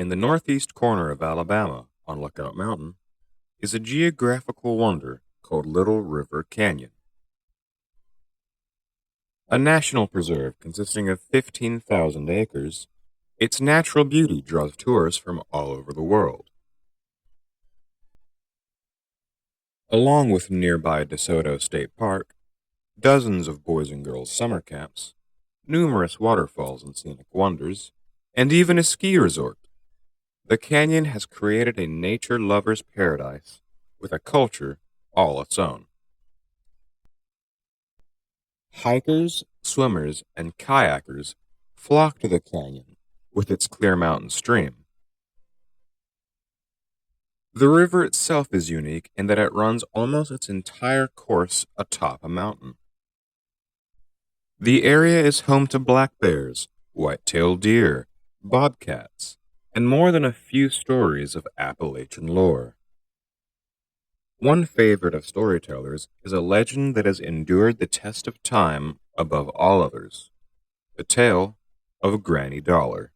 in the northeast corner of Alabama, on Lookout Mountain, is a geographical wonder called Little River Canyon. A national preserve consisting of 15,000 acres, its natural beauty draws tourists from all over the world. Along with nearby DeSoto State Park, dozens of boys and girls summer camps, numerous waterfalls and scenic wonders, and even a ski resort, the canyon has created a nature lover's paradise with a culture all its own. Hikers, swimmers, and kayakers flock to the canyon with its clear mountain stream. The river itself is unique in that it runs almost its entire course atop a mountain. The area is home to black bears, white-tailed deer, bobcats, and more than a few stories of Appalachian lore. One favorite of storytellers is a legend that has endured the test of time above all others, the tale of Granny Dollar.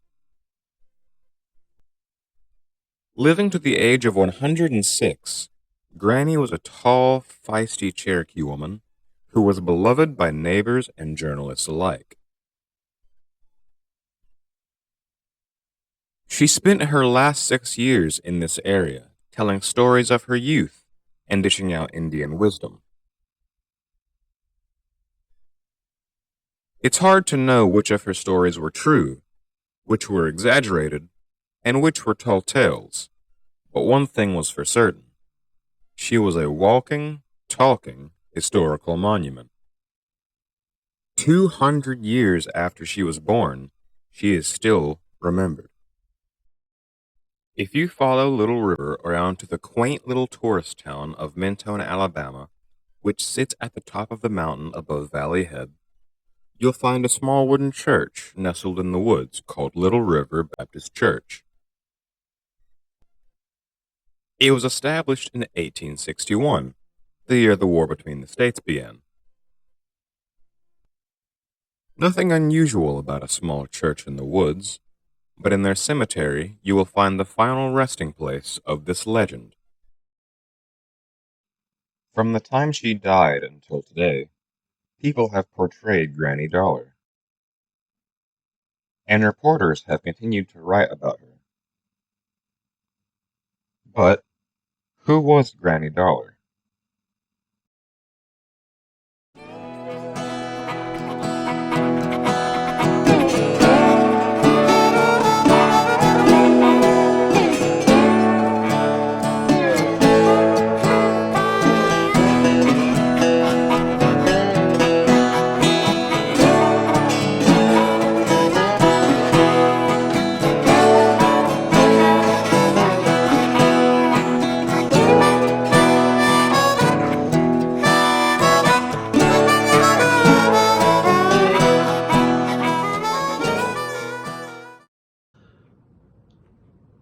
Living to the age of 106, Granny was a tall, feisty Cherokee woman who was beloved by neighbors and journalists alike. She spent her last 6 years in this area, telling stories of her youth and dishing out Indian wisdom. It's hard to know which of her stories were true, which were exaggerated, and which were tall tales, but one thing was for certain. She was a walking, talking historical monument. 200 years after she was born, she is still remembered. If you follow Little River around to the quaint little tourist town of Mentone, Alabama, which sits at the top of the mountain above Valley Head, you'll find a small wooden church nestled in the woods called Little River Baptist Church. It was established in 1861, the year the war between the states began. Nothing unusual about a small church in the woods, but in their cemetery you will find the final resting place of this legend. From the time she died until today, people have portrayed Granny Dollar, and reporters have continued to write about her. But who was Granny Dollar?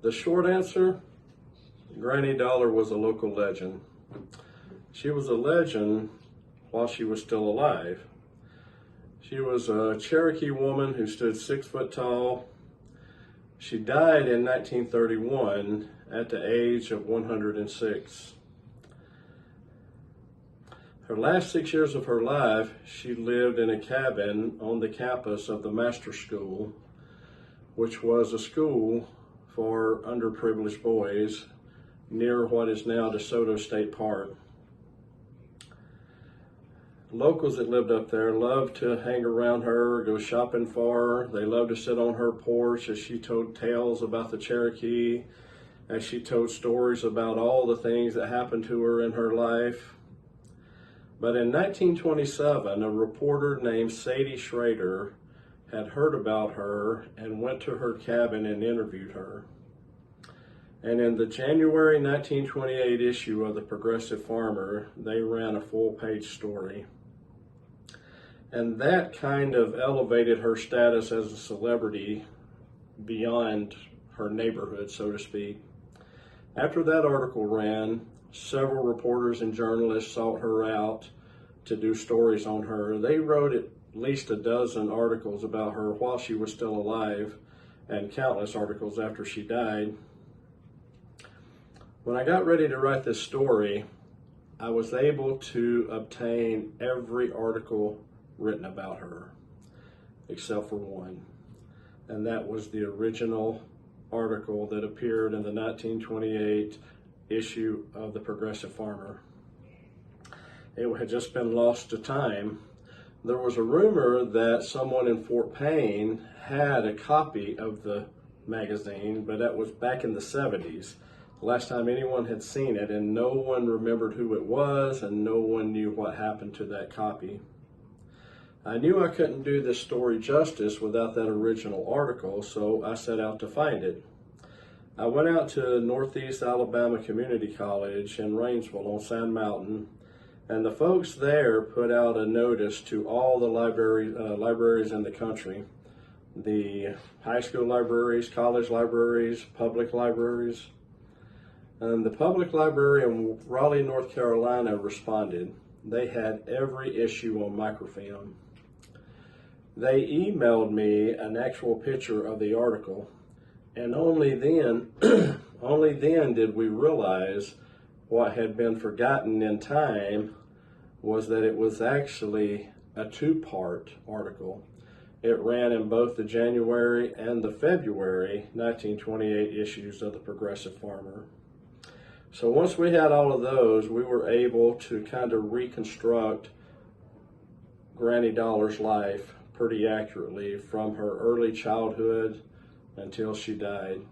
The short answer, Granny Dollar was a local legend. She was a legend while she was still alive. She was a Cherokee woman who stood 6 foot tall. She died in 1931 at the age of 106. Her last 6 years of her life, she lived in a cabin on the campus of the Master School, which was a school for underprivileged boys near what is now DeSoto State Park. Locals that lived up there loved to hang around her, go shopping for her. They loved to sit on her porch as she told tales about the Cherokee, as she told stories about all the things that happened to her in her life. But in 1927, a reporter named Sadie Schrader had heard about her and went to her cabin and interviewed her. And in the January 1928 issue of the Progressive Farmer, they ran a full-page story. And that kind of elevated her status as a celebrity beyond her neighborhood, so to speak. After that article ran, several reporters and journalists sought her out to do stories on her. They wrote at least a dozen articles about her while she was still alive, and countless articles after she died. When I got ready to write this story, I was able to obtain every article written about her, except for one, and that was the original article that appeared in the 1928 issue of the Progressive Farmer. It had just been lost to time. There was a rumor that someone in Fort Payne had a copy of the magazine, but that was back in the 70s. The last time anyone had seen it, and no one remembered who it was, and no one knew what happened to that copy. I knew I couldn't do this story justice without that original article, so I set out to find it. I went out to Northeast Alabama Community College in Rainsville on Sand Mountain, and the folks there put out a notice to all the libraries in the country, the high school libraries, college libraries, public libraries. And the public library in Raleigh, North Carolina responded. They had every issue on microfilm. They emailed me an actual picture of the article, and only then did we realize what had been forgotten in time was that it was actually a two-part article. It ran in both the January and the February 1928 issues of the Progressive Farmer. So once we had all of those, we were able to kind of reconstruct Granny Dollar's life pretty accurately from her early childhood until she died.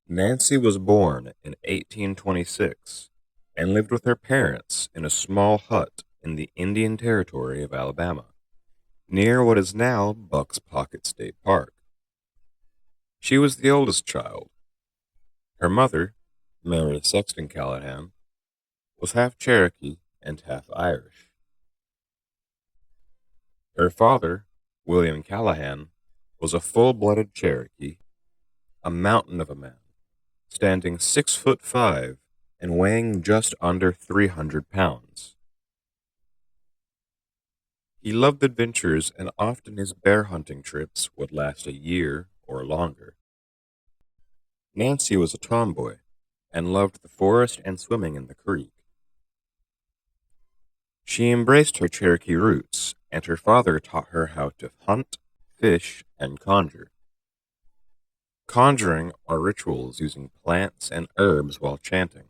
Nancy was born in 1826 and lived with her parents in a small hut in the Indian Territory of Alabama, near what is now Buck's Pocket State Park. She was the oldest child. Her mother, Mary Sexton Callahan, was half Cherokee and half Irish. Her father, William Callahan, was a full-blooded Cherokee, a mountain of a man, standing 6'5" and weighing just under 300 pounds. He loved adventures, and often his bear hunting trips would last a year or longer. Nancy was a tomboy and loved the forest and swimming in the creek. She embraced her Cherokee roots, and her father taught her how to hunt, fish, and conjure. Conjuring are rituals using plants and herbs while chanting.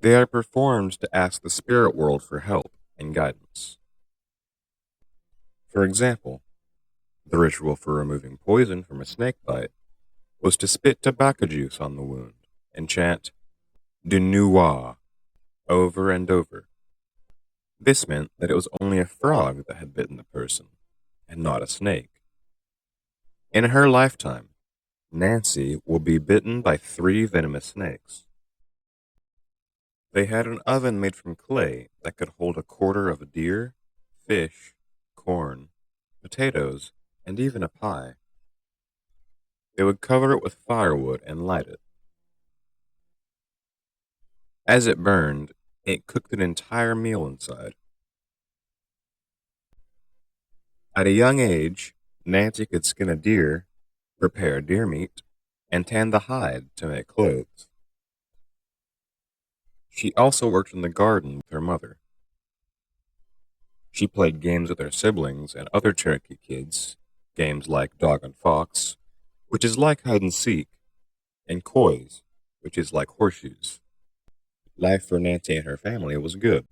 They are performed to ask the spirit world for help and guidance. For example, the ritual for removing poison from a snake bite was to spit tobacco juice on the wound and chant "De Nuwa" over and over. This meant that it was only a frog that had bitten the person, and not a snake. In her lifetime, Nancy will be bitten by 3 venomous snakes. They had an oven made from clay that could hold a quarter of a deer, fish, corn, potatoes, and even a pie. They would cover it with firewood and light it. As it burned, it cooked an entire meal inside. At a young age, Nancy could skin a deer, prepare deer meat, and tan the hide to make clothes. She also worked in the garden with her mother. She played games with her siblings and other Cherokee kids, games like dog and fox, which is like hide and seek, and coys, which is like horseshoes. Life for Nancy and her family was good.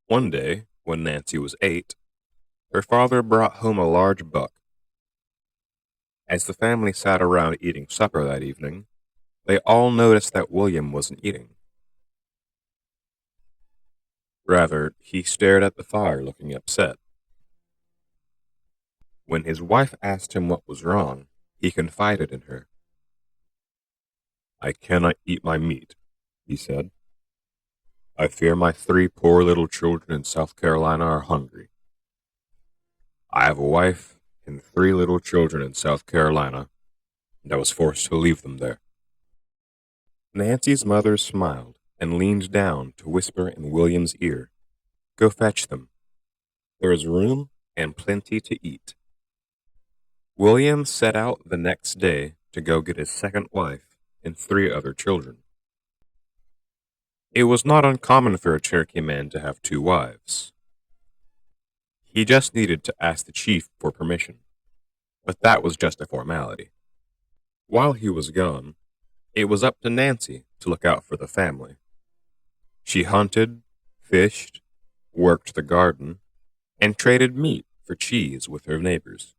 One day, when Nancy was 8, her father brought home a large buck. As the family sat around eating supper that evening, they all noticed that William wasn't eating. Rather, he stared at the fire looking upset. When his wife asked him what was wrong, he confided in her. "I cannot eat my meat," he said. "I fear my 3 poor little children in South Carolina are hungry. I have a wife and 3 little children in South Carolina, and I was forced to leave them there." Nancy's mother smiled and leaned down to whisper in William's ear, "Go fetch them. There is room and plenty to eat." William set out the next day to go get his second wife and 3 other children. It was not uncommon for a Cherokee man to have 2 wives. He just needed to ask the chief for permission, but that was just a formality. While he was gone, it was up to Nancy to look out for the family. She hunted, fished, worked the garden, and traded meat for cheese with her neighbors.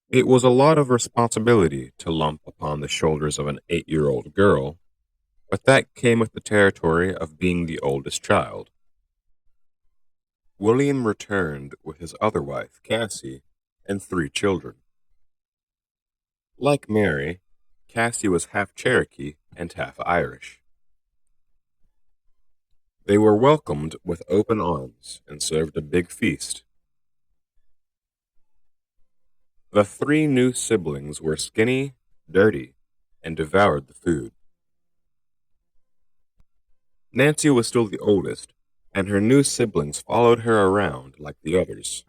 It was a lot of responsibility to lump upon the shoulders of an 8-year-old girl, but that came with the territory of being the oldest child. William returned with his other wife, Cassie, and 3 children. Like Mary, Cassie was half Cherokee and half Irish. They were welcomed with open arms and served a big feast. The 3 new siblings were skinny, dirty, and devoured the food. Nancy was still the oldest, and her new siblings followed her around like the others.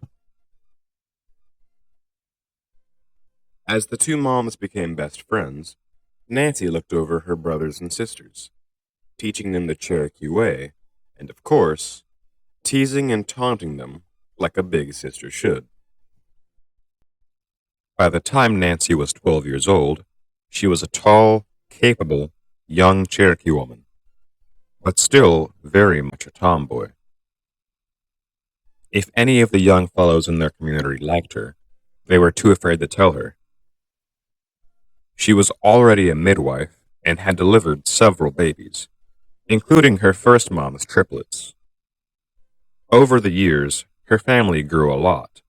As the 2 moms became best friends, Nancy looked over her brothers and sisters, teaching them the Cherokee way, and of course, teasing and taunting them like a big sister should. By the time Nancy was 12 years old, she was a tall, capable, young Cherokee woman, but still very much a tomboy. If any of the young fellows in their community liked her, they were too afraid to tell her. She was already a midwife and had delivered several babies, including her first mom's triplets. Over the years, her family grew a lot.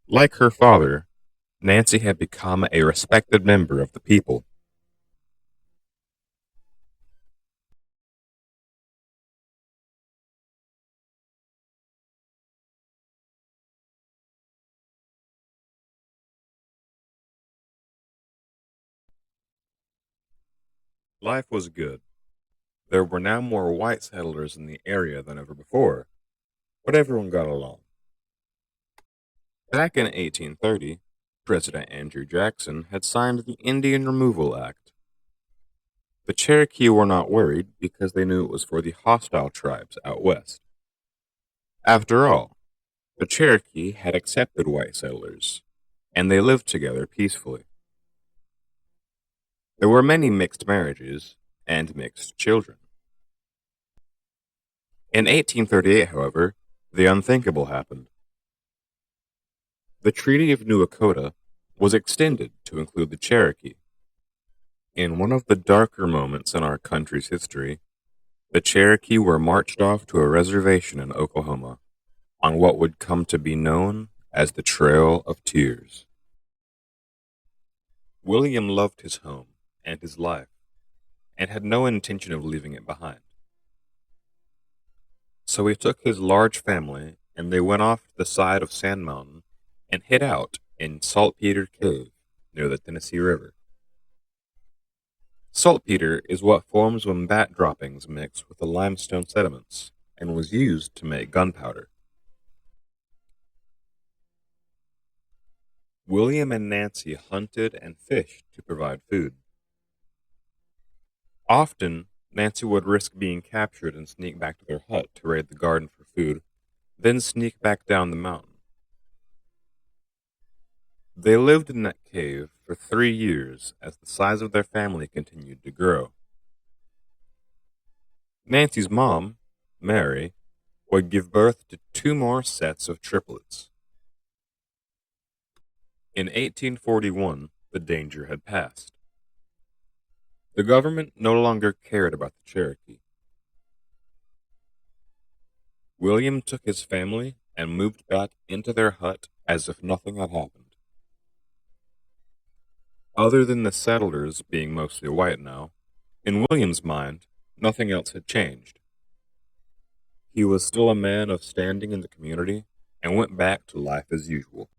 Like her father, Nancy had become a respected member of the people. Life was good. There were now more white settlers in the area than ever before, but everyone got along. Back in 1830, President Andrew Jackson had signed the Indian Removal Act. The Cherokee were not worried because they knew it was for the hostile tribes out west. After all, the Cherokee had accepted white settlers, and they lived together peacefully. There were many mixed marriages and mixed children. In 1838, however, the unthinkable happened. The Treaty of New Dakota was extended to include the Cherokee. In one of the darker moments in our country's history, the Cherokee were marched off to a reservation in Oklahoma on what would come to be known as the Trail of Tears. William loved his home and his life, and had no intention of leaving it behind. So he took his large family and they went off to the side of Sand Mountain and hid out in Saltpeter Cave near the Tennessee River. Saltpeter is what forms when bat droppings mix with the limestone sediments and was used to make gunpowder. William and Nancy hunted and fished to provide food. Often, Nancy would risk being captured and sneak back to their hut to raid the garden for food, then sneak back down the mountain. They lived in that cave for 3 years as the size of their family continued to grow. Nancy's mom, Mary, would give birth to 2 more sets of triplets. In 1841, the danger had passed. The government no longer cared about the Cherokee. William took his family and moved back into their hut as if nothing had happened. Other than the settlers being mostly white now, in William's mind, nothing else had changed. He was still a man of standing in the community and went back to life as usual.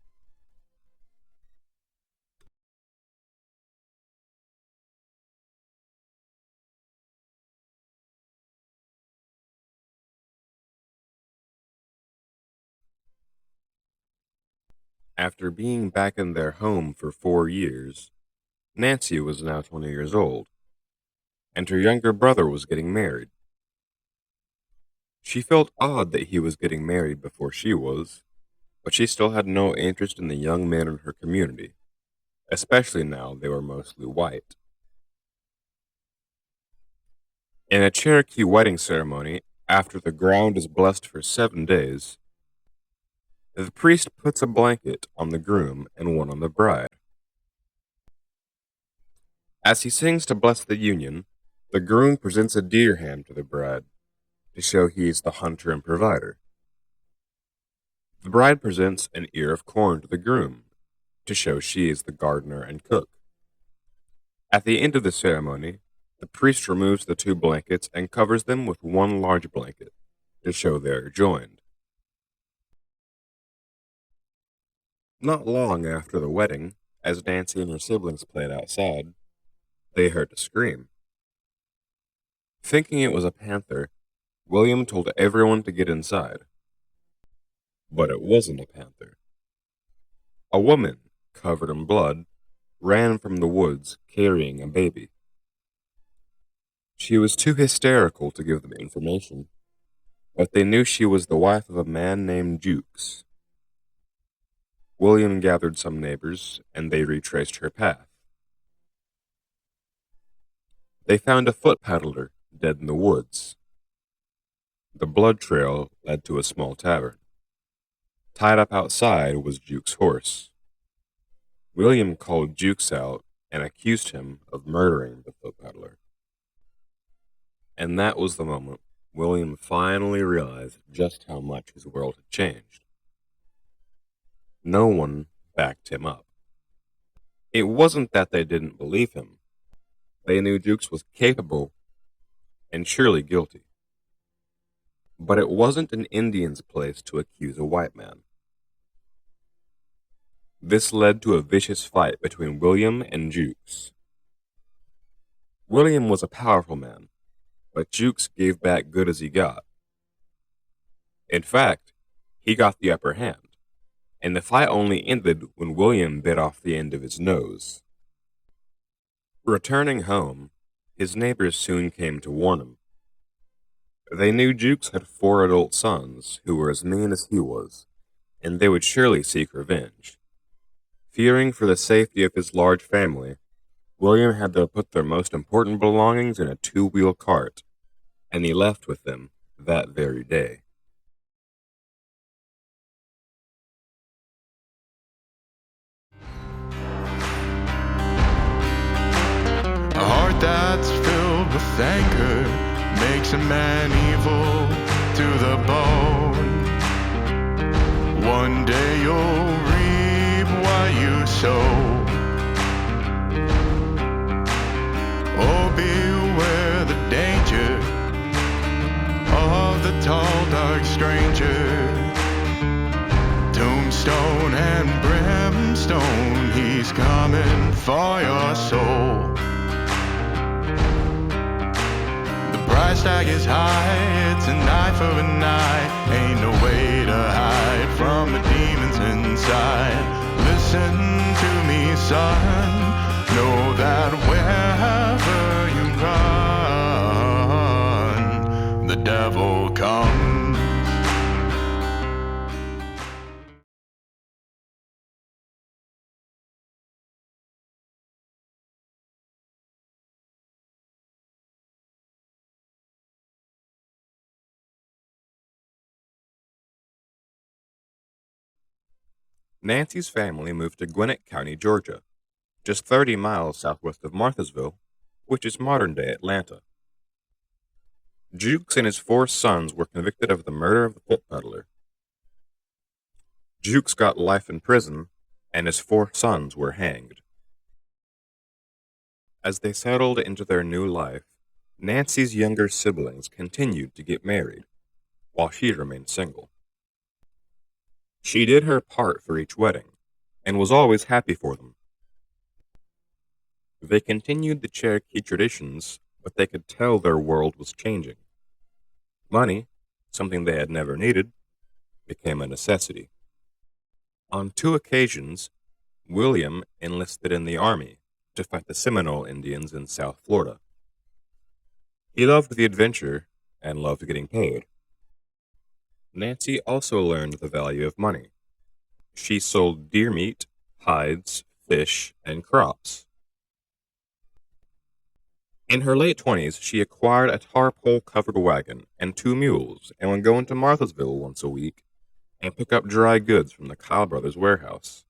After being back in their home for 4 years, Nancy was now 20 years old, and her younger brother was getting married. She felt odd that he was getting married before she was, but she still had no interest in the young men in her community, especially now they were mostly white. In a Cherokee wedding ceremony, after the ground is blessed for 7 days, the priest puts a blanket on the groom and one on the bride. As he sings to bless the union, the groom presents a deer ham to the bride to show he is the hunter and provider. The bride presents an ear of corn to the groom to show she is the gardener and cook. At the end of the ceremony, the priest removes the two blankets and covers them with one large blanket to show they are joined. Not long after the wedding, as Nancy and her siblings played outside, they heard a scream. Thinking it was a panther, William told everyone to get inside. But it wasn't a panther. A woman, covered in blood, ran from the woods carrying a baby. She was too hysterical to give them information, but they knew she was the wife of a man named Jukes. William gathered some neighbors, and they retraced her path. They found a foot paddler dead in the woods. The blood trail led to a small tavern. Tied up outside was Jukes' horse. William called Jukes out and accused him of murdering the foot paddler. And that was the moment William finally realized just how much his world had changed. No one backed him up. It wasn't that they didn't believe him. They knew Jukes was capable and surely guilty. But it wasn't an Indian's place to accuse a white man. This led to a vicious fight between William and Jukes. William was a powerful man, but Jukes gave back good as he got. In fact, he got the upper hand, and the fight only ended when William bit off the end of his nose. Returning home, his neighbors soon came to warn him. They knew Jukes had 4 adult sons who were as mean as he was, and they would surely seek revenge. Fearing for the safety of his large family, William had them put their most important belongings in a 2-wheel cart, and he left with them that very day. A heart that's filled with anger makes a man evil to the bone. One day you'll reap what you sow. Oh, beware the danger of the tall, dark stranger. Tombstone and brimstone, he's coming for your soul. Price tag is high, it's an eye for an eye. Ain't no way to hide from the demons inside. Listen to me, son, know that wherever you run, the devil comes. Nancy's family moved to Gwinnett County, Georgia, just 30 miles southwest of Marthasville, which is modern-day Atlanta. Jukes and his 4 sons were convicted of the murder of the foot peddler. Jukes got life in prison, and his 4 sons were hanged. As they settled into their new life, Nancy's younger siblings continued to get married, while she remained single. She did her part for each wedding, and was always happy for them. They continued the Cherokee traditions, but they could tell their world was changing. Money, something they had never needed, became a necessity. On 2 occasions, William enlisted in the army to fight the Seminole Indians in South Florida. He loved the adventure and loved getting paid. Nancy also learned the value of money. She sold deer meat, hides, fish, and crops. In her late 20s, she acquired a tarpaul-covered wagon and 2 mules and would go into Marthasville once a week and pick up dry goods from the Kyle Brothers warehouse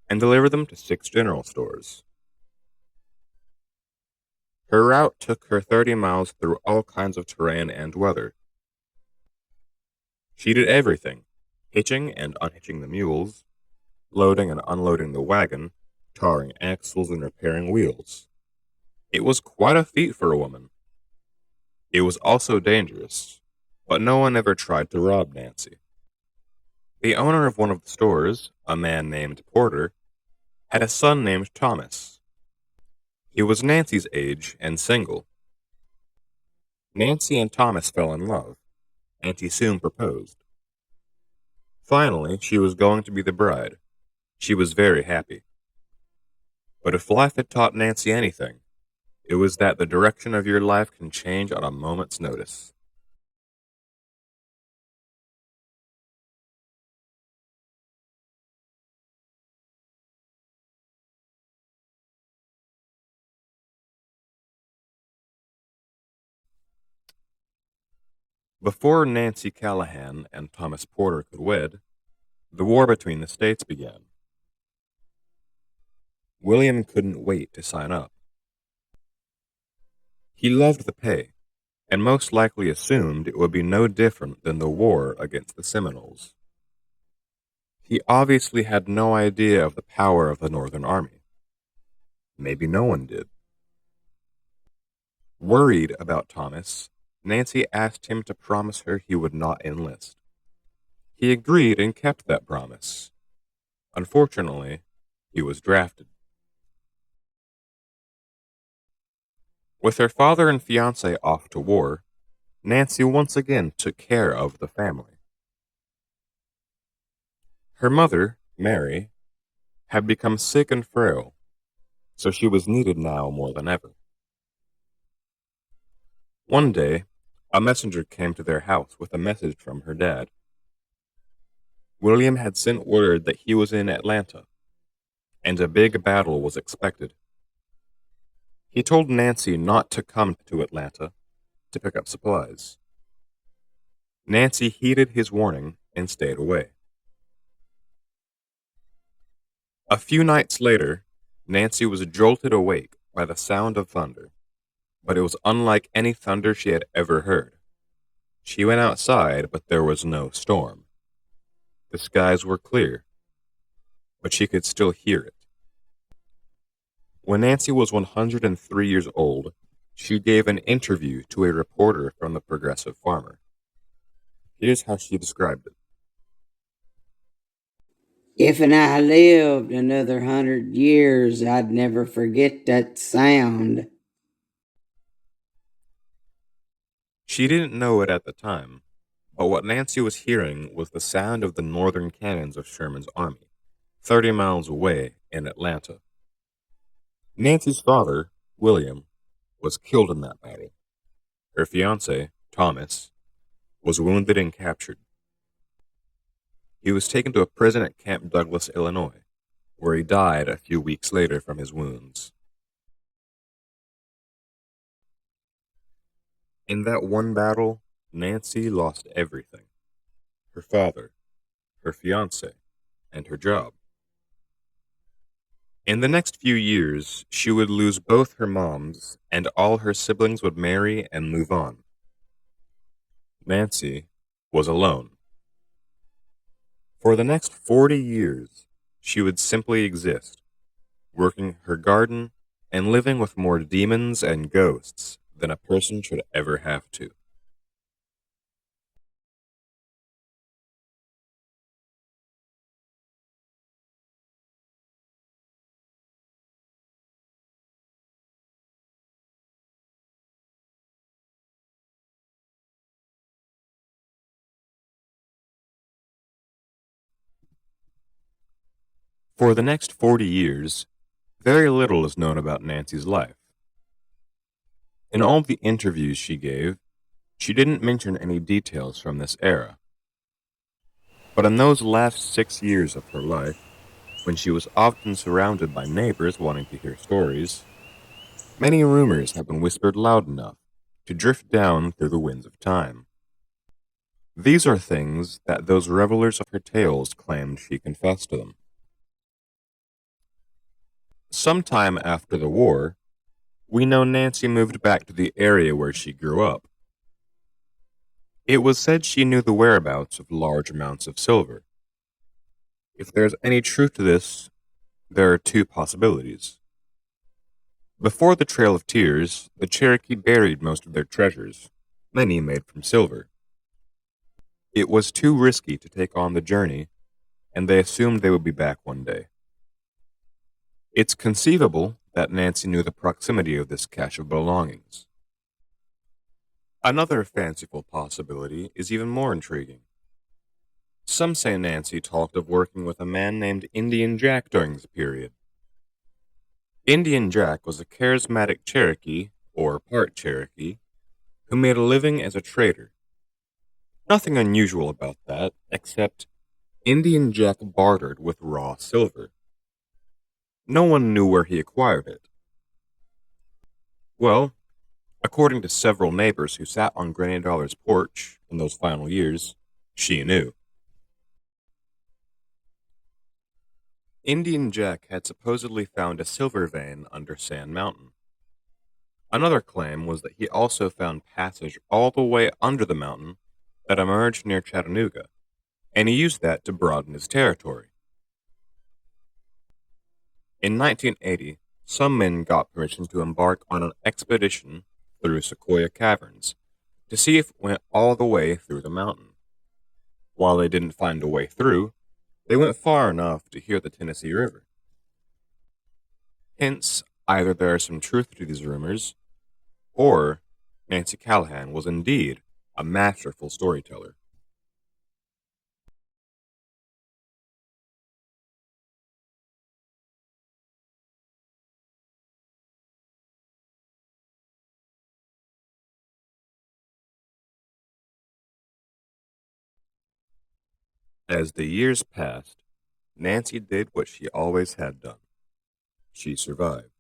and deliver them to 6 general stores. Her route took her 30 miles through all kinds of terrain and weather. She did everything, hitching and unhitching the mules, loading and unloading the wagon, tarring axles and repairing wheels. It was quite a feat for a woman. It was also dangerous, but no one ever tried to rob Nancy. The owner of one of the stores, a man named Porter, had a son named Thomas. He was Nancy's age and single. Nancy and Thomas fell in love, and he soon proposed. Finally, she was going to be the bride. She was very happy. But if life had taught Nancy anything, it was that the direction of your life can change on a moment's notice. Before Nancy Callahan and Thomas Porter could wed, the war between the states began. William couldn't wait to sign up. He loved the pay, and most likely assumed it would be no different than the war against the Seminoles. He obviously had no idea of the power of the Northern Army. Maybe no one did. Worried about Thomas, Nancy asked him to promise her he would not enlist. He agreed and kept that promise. Unfortunately, he was drafted. With her father and fiancé off to war, Nancy once again took care of the family. Her mother, Mary, had become sick and frail, so she was needed now more than ever. One day, a messenger came to their house with a message from her dad. William had sent word that he was in Atlanta, and a big battle was expected. He told Nancy not to come to Atlanta to pick up supplies. Nancy heeded his warning and stayed away. A few nights later, Nancy was jolted awake by the sound of thunder, but it was unlike any thunder she had ever heard. She went outside, but there was no storm. The skies were clear, but she could still hear it. When Nancy was 103 years old, she gave an interview to a reporter from the Progressive Farmer. Here's how she described it. If I lived another 100 years, I'd never forget that sound. She didn't know it at the time, but what Nancy was hearing was the sound of the northern cannons of Sherman's army, 30 miles away in Atlanta. Nancy's father, William, was killed in that battle. Her fiancé, Thomas, was wounded and captured. He was taken to a prison at Camp Douglas, Illinois, where he died a few weeks later from his wounds. In that one battle, Nancy lost everything: her father, her fiancé, and her job. In the next few years, she would lose both her moms, and all her siblings would marry and move on. Nancy was alone. For the next 40 years, she would simply exist, working her garden and living with more demons and ghosts than a person should ever have to. For the next 40 years, very little is known about Nancy's life. In all the interviews she gave, she didn't mention any details from this era. But in those last 6 years of her life, when she was often surrounded by neighbors wanting to hear stories, many rumors have been whispered loud enough to drift down through the winds of time. These are things that those revelers of her tales claimed she confessed to them. Sometime after the war, we know Nancy moved back to the area where she grew up. It was said she knew the whereabouts of large amounts of silver. If there's any truth to this, there are two possibilities. Before the Trail of Tears, the Cherokee buried most of their treasures, many made from silver. It was too risky to take on the journey, and they assumed they would be back one day. It's conceivable that Nancy knew the proximity of this cache of belongings. Another fanciful possibility is even more intriguing. Some say Nancy talked of working with a man named Indian Jack during this period. Indian Jack was a charismatic Cherokee, or part Cherokee, who made a living as a trader. Nothing unusual about that, except Indian Jack bartered with raw silver. No one knew where he acquired it. Well, according to several neighbors who sat on Granny Dollar's porch in those final years, she knew. Indian Jack had supposedly found a silver vein under Sand Mountain. Another claim was that he also found passage all the way under the mountain that emerged near Chattanooga, and he used that to broaden his territory. In 1980, some men got permission to embark on an expedition through Sequoia Caverns to see if it went all the way through the mountain. While they didn't find a way through, they went far enough to hear the Tennessee River. Hence, either there is some truth to these rumors, or Nancy Callahan was indeed a masterful storyteller. As the years passed, Nancy did what she always had done. She survived.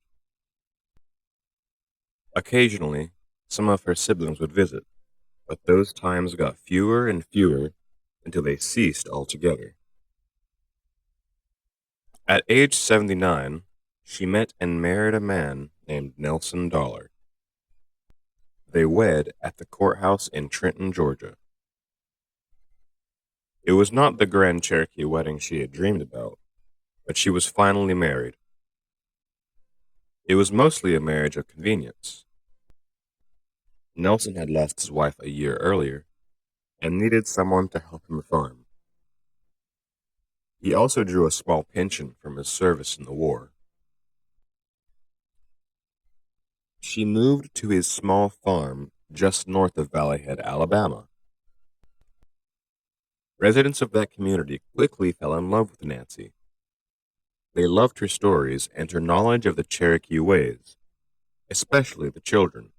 Occasionally, some of her siblings would visit, but those times got fewer and fewer until they ceased altogether. At age 79, she met and married a man named Nelson Dollar. They wed at the courthouse in Trenton, Georgia. It was not the grand Cherokee wedding she had dreamed about, but she was finally married. It was mostly a marriage of convenience. Nelson had lost his wife a year earlier and needed someone to help him farm. He also drew a small pension from his service in the war. She moved to his small farm just north of Valley Head, Alabama. Residents of that community quickly fell in love with Nancy. They loved her stories and her knowledge of the Cherokee ways, especially the children.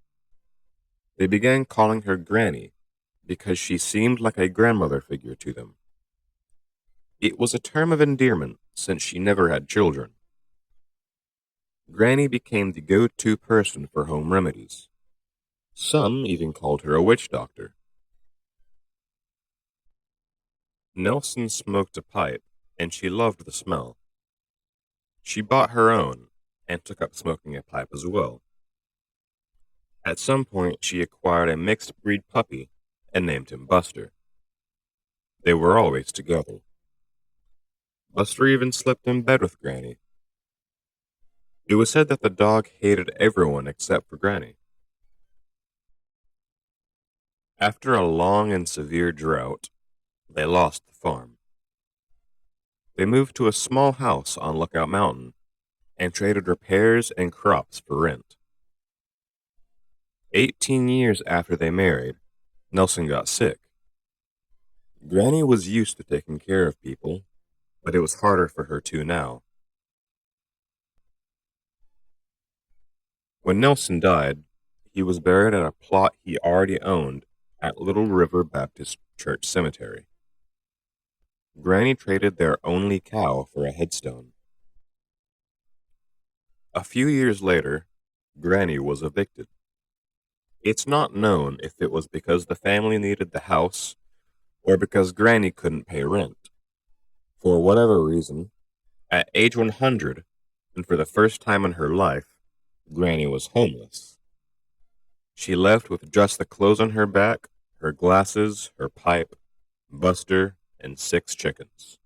They began calling her Granny because she seemed like a grandmother figure to them. It was a term of endearment since she never had children. Granny became the go-to person for home remedies. Some even called her a witch doctor. Nelson smoked a pipe, and she loved the smell. She bought her own, and took up smoking a pipe as well. At some point, she acquired a mixed-breed puppy and named him Buster. They were always together. Buster even slept in bed with Granny. It was said that the dog hated everyone except for Granny. After a long and severe drought, they lost the farm. They moved to a small house on Lookout Mountain and traded repairs and crops for rent. 18 years after they married, Nelson got sick. Granny was used to taking care of people, but it was harder for her too now. When Nelson died, he was buried at a plot he already owned at Little River Baptist Church Cemetery. Granny traded their only cow for a headstone. A few years later, Granny was evicted. It's not known if it was because the family needed the house or because Granny couldn't pay rent. For whatever reason, at age 100, and for the first time in her life, Granny was homeless. She left with just the clothes on her back, her glasses, her pipe, Buster, and 6 chickens.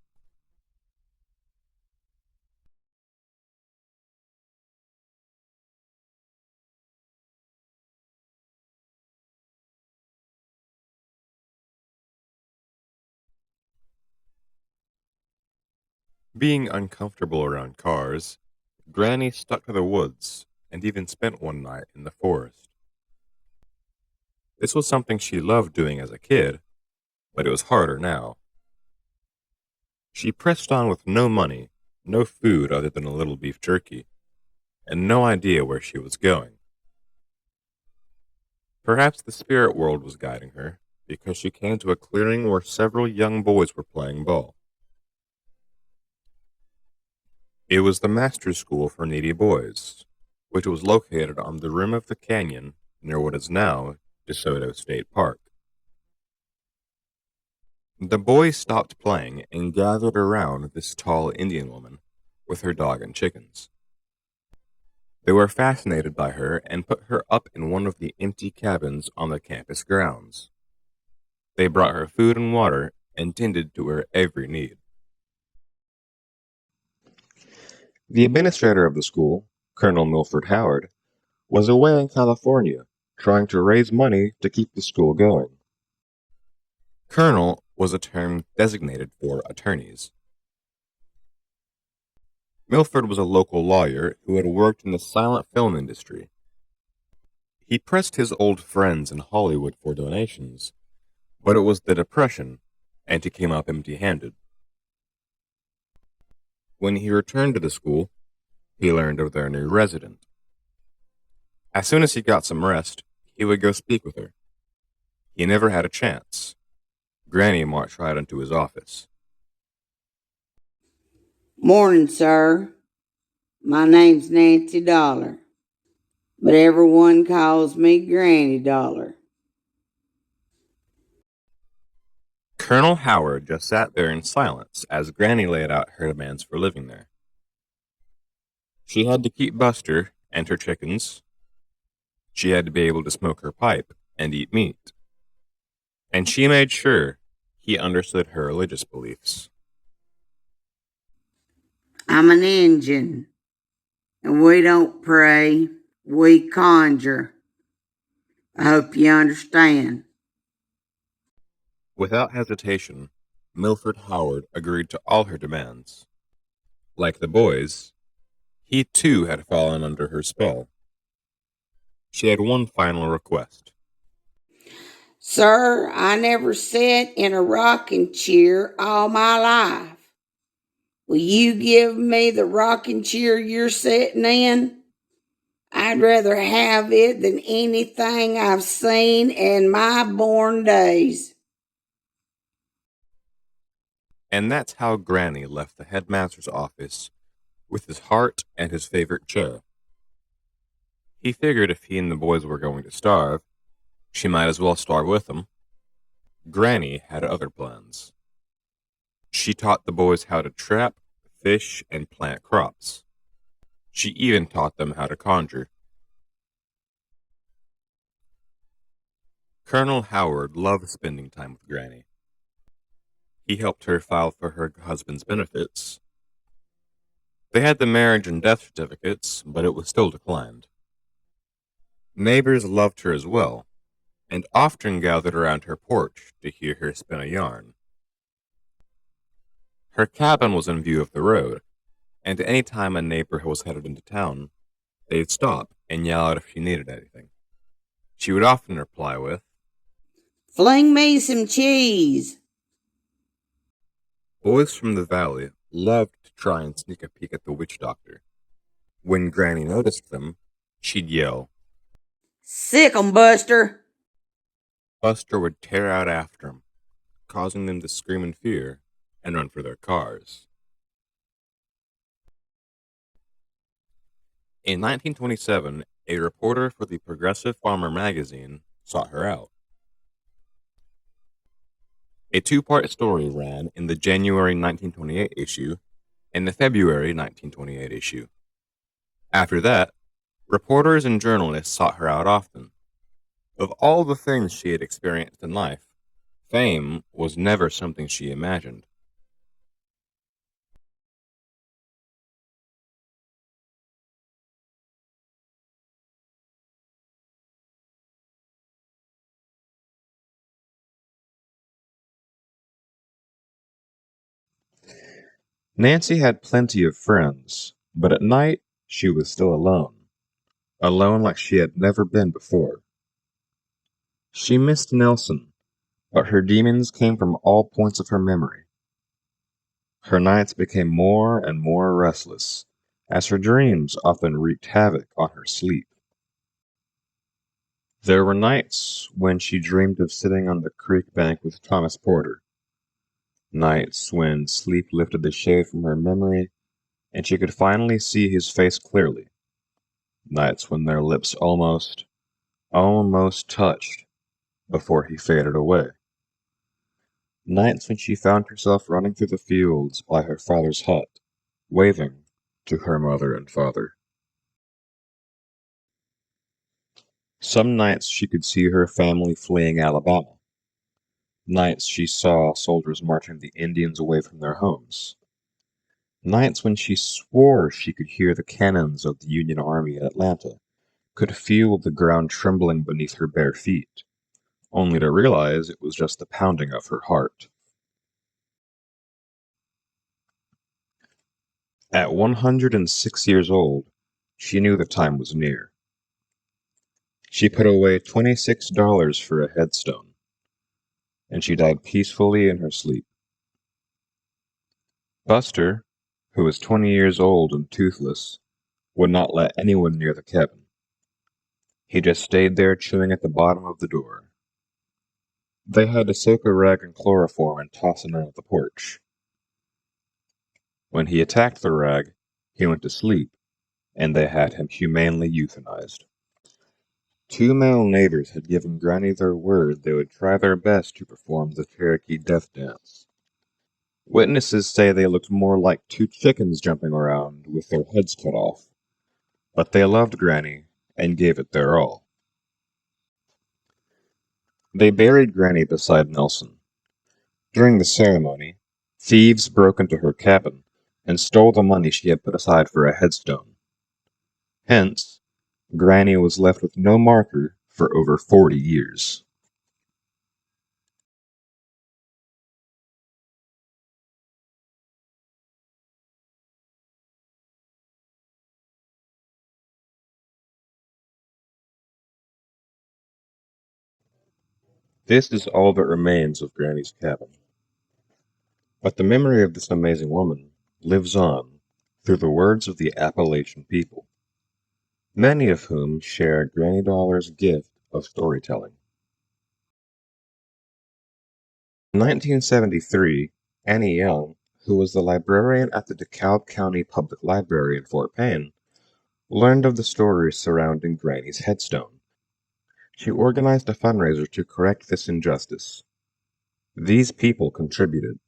Being uncomfortable around cars, Granny stuck to the woods and even spent one night in the forest. This was something she loved doing as a kid, but it was harder now. She pressed on with no money, no food other than a little beef jerky, and no idea where she was going. Perhaps the spirit world was guiding her, because she came to a clearing where several young boys were playing ball. It was the Master's School for Needy Boys, which was located on the rim of the canyon near what is now DeSoto State Park. The boys stopped playing and gathered around this tall Indian woman with her dog and chickens. They were fascinated by her and put her up in one of the empty cabins on the campus grounds. They brought her food and water and tended to her every need. The administrator of the school, Colonel Milford Howard, was away in California trying to raise money to keep the school going. Colonel was a term designated for attorneys. Milford was a local lawyer who had worked in the silent film industry. He pressed his old friends in Hollywood for donations, but it was the Depression, and he came up empty-handed. When he returned to the school, he learned of their new resident. As soon as he got some rest, he would go speak with her. He never had a chance. Granny marched right into his office. Morning, sir. My name's Nancy Dollar, but everyone calls me Granny Dollar. Colonel Howard just sat there in silence as Granny laid out her demands for living there. She had to keep Buster and her chickens. She had to be able to smoke her pipe and eat meat. And she made sure he understood her religious beliefs. I'm an Injun, and we don't pray, we conjure. I hope you understand. Without hesitation, Milford Howard agreed to all her demands. Like the boys, he too had fallen under her spell. She had one final request. Sir, I never sat in a rocking chair all my life. Will you give me the rocking chair you're sitting in? I'd rather have it than anything I've seen in my born days. And that's how Granny left the headmaster's office with his heart and his favorite chair. He figured if he and the boys were going to starve, she might as well starve with them. Granny had other plans. She taught the boys how to trap, fish, and plant crops. She even taught them how to conjure. Colonel Howard loved spending time with Granny. He helped her file for her husband's benefits. They had the marriage and death certificates, but it was still declined. Neighbors loved her as well, and often gathered around her porch to hear her spin a yarn. Her cabin was in view of the road, and any time a neighbor was headed into town, they'd stop and yell out if she needed anything. She would often reply with, "Fling me some cheese." boys from the valley loved to try and sneak a peek at the witch doctor. When Granny noticed them, she'd yell. "Sick 'em, Buster." Buster would tear out after him, causing them to scream in fear and run for their cars. In 1927, a reporter for the Progressive Farmer magazine sought her out. A two-part story ran in the January 1928 issue and the February 1928 issue. After that, reporters and journalists sought her out often. Of all the things she had experienced in life, fame was never something she imagined. Nancy had plenty of friends, but at night she was still alone. Alone like she had never been before. She missed Nelson, but her demons came from all points of her memory. Her nights became more and more restless, as her dreams often wreaked havoc on her sleep. There were nights when she dreamed of sitting on the creek bank with Thomas Porter. Nights when sleep lifted the shade from her memory and she could finally see his face clearly. Nights when their lips almost touched before he faded away. Nights when she found herself running through the fields by her father's hut, waving to her mother and father. Some nights she could see her family fleeing Alabama. Nights she saw soldiers marching the Indians away from their homes. Nights when she swore she could hear the cannons of the Union Army at Atlanta, could feel the ground trembling beneath her bare feet, only to realize it was just the pounding of her heart. At 106 years old, she knew the time was near. She put away $26 for a headstone, and she died peacefully in her sleep. Buster, who was 20 years old and toothless, would not let anyone near the cabin. He just stayed there chewing at the bottom of the door. They had to soak a rag in chloroform and toss it out the porch. When he attacked the rag, he went to sleep, and they had him humanely euthanized. Two male neighbors had given Granny their word they would try their best to perform the Cherokee death dance. Witnesses say they looked more like two chickens jumping around with their heads cut off, but they loved Granny and gave it their all. They buried Granny beside Nelson. During the ceremony, thieves broke into her cabin and stole the money she had put aside for a headstone. Hence, Granny was left with no marker for over 40 years. This is all that remains of Granny's cabin. But the memory of this amazing woman lives on through the words of the Appalachian people, many of whom share Granny Dollar's gift of storytelling. In 1973, Annie Young, who was the librarian at the DeKalb County Public Library in Fort Payne, learned of the stories surrounding Granny's headstone. She organized a fundraiser to correct this injustice. These people contributed.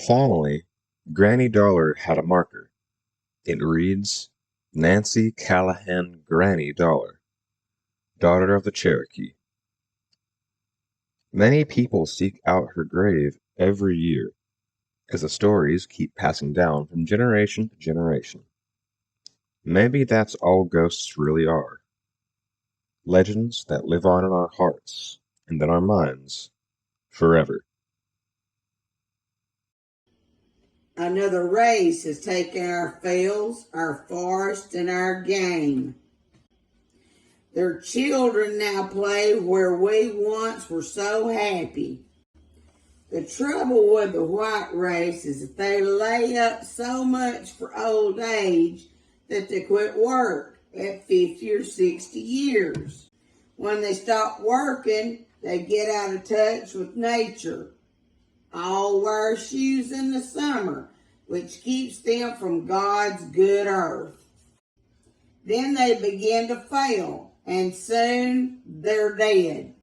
Finally, Granny Dollar had a marker. It reads, Nancy Callahan Granny Dollar, daughter of the Cherokee. Many people seek out her grave every year, because the stories keep passing down from generation to generation. Maybe that's all ghosts really are. Legends that live on in our hearts and in our minds forever. Another race has taken our fields, our forests, and our game. Their children now play where we once were so happy. The trouble with the white race is that they lay up so much for old age that they quit work at 50 or 60 years. When they stop working, they get out of touch with nature. All wear shoes in the summer, which keeps them from God's good earth. Then they begin to fail, and soon they're dead.